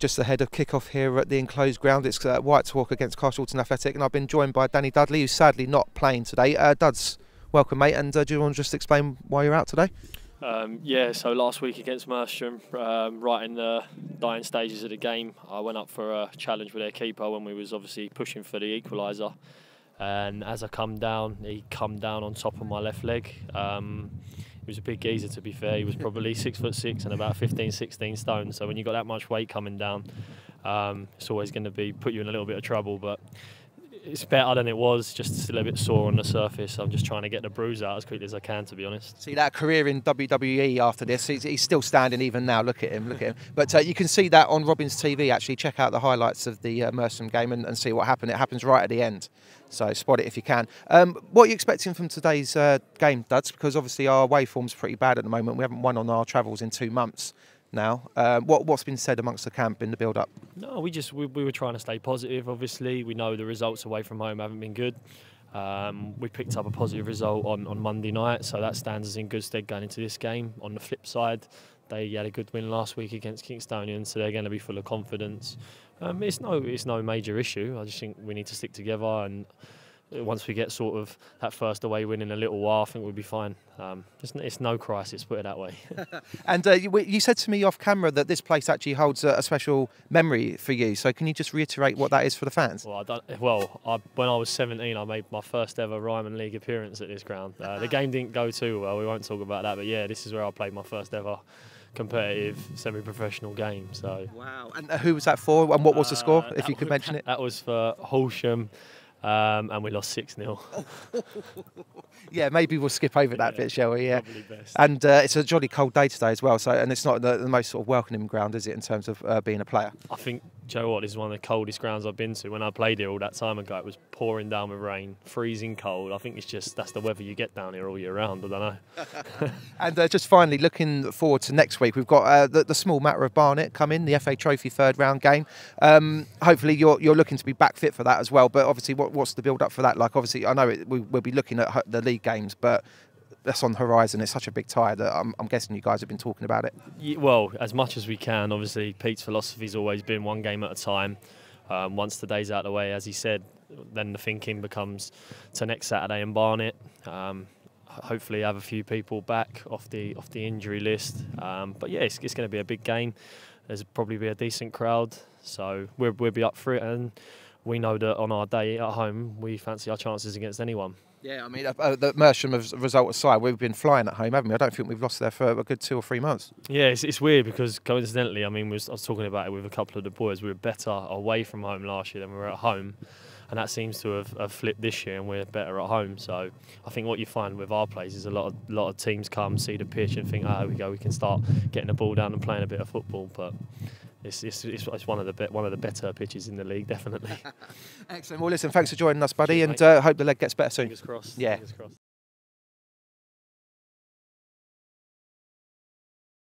just ahead of kick-off here at the enclosed ground. It's Whitehawk against Carshalton Athletic, and I've been joined by Dudley, who's sadly not playing today. Duds, welcome, mate, and do you want to just explain why you're out today? Yeah, so last week against Mersham, right in the dying stages of the game, I went up for a challenge with their keeper when we was obviously pushing for the equaliser. And as I come down, he come down on top of my left leg. He was a big geezer, to be fair. He was probably 6'6" and about 15-16 stone. So when you got that much weight coming down, it's always going to put you in a little bit of trouble. But it's better than it was, just still a bit sore on the surface. I'm just trying to get the bruise out as quickly as I can, to be honest. See that career in WWE after this, he's still standing even now. Look at him. But you can see that on Robin's TV, actually. Check out the highlights of the Mersham game and see what happened. It happens right at the end. So spot it if you can. What are you expecting from today's game, Duds? Because obviously our away form's pretty bad at the moment. We haven't won on our travels in 2 months now. What's been said amongst the camp in the build-up? No, we were trying to stay positive, obviously. We know the results away from home haven't been good. We picked up a positive result on Monday night, so that stands us in good stead going into this game. On the flip side, they had a good win last week against Kingstonian, so they're going to be full of confidence. It's no major issue. I just think we need to stick together, and once we get sort of that first away win in a little while, I think we'll be fine. It's no crisis, put it that way. And you said to me off camera that this place actually holds a special memory for you. So can you just reiterate what that is for the fans? Well, when I was 17, I made my first ever Ryman League appearance at this ground. The game didn't go too well. We won't talk about that, but yeah, this is where I played my first ever competitive semi-professional game. So wow. And who was that for, and what was the score, if you could mention it? That was for Horsham. And we lost 6-0. Yeah, maybe we'll skip over that bit, shall we? Yeah. Probably best. And it's a jolly cold day today as well. So, and it's not the most sort of welcoming ground, is it, in terms of being a player? I think, Joe, what, this is one of the coldest grounds I've been to. When I played here all that time ago, it was pouring down with rain, freezing cold. I think that's the weather you get down here all year round. I don't know. And just finally, looking forward to next week, we've got the small matter of Barnet come in, the FA Trophy third round game. Hopefully, you're looking to be back fit for that as well. But obviously, what's the build up for that? Like, obviously, I know we'll be looking at the league games, but that's on the horizon. It's such a big tie that I'm guessing you guys have been talking about it. Yeah, well, as much as we can. Obviously, Pete's philosophy's always been one game at a time. Once the day's out of the way, as he said, then the thinking becomes to next Saturday in Barnet. Hopefully, have a few people back off the injury list. But yeah, it's going to be a big game. There's probably be a decent crowd, so we'll be up for it. And we know that on our day at home, we fancy our chances against anyone. Yeah, I mean, the Mersham result aside, we've been flying at home, haven't we? I don't think we've lost there for a good 2 or 3 months. Yeah, it's weird because coincidentally, I mean, I was talking about it with a couple of the boys. We were better away from home last year than we were at home, and that seems to have flipped this year, and we're better at home. So I think what you find with our place is a lot of teams come, see the pitch, and think, here we go, we can start getting the ball down and playing a bit of football. But it's one of the better pitches in the league, definitely. Excellent. Well, listen, thanks for joining us, buddy, and hope the leg gets better soon. Fingers crossed. Yeah. Fingers crossed.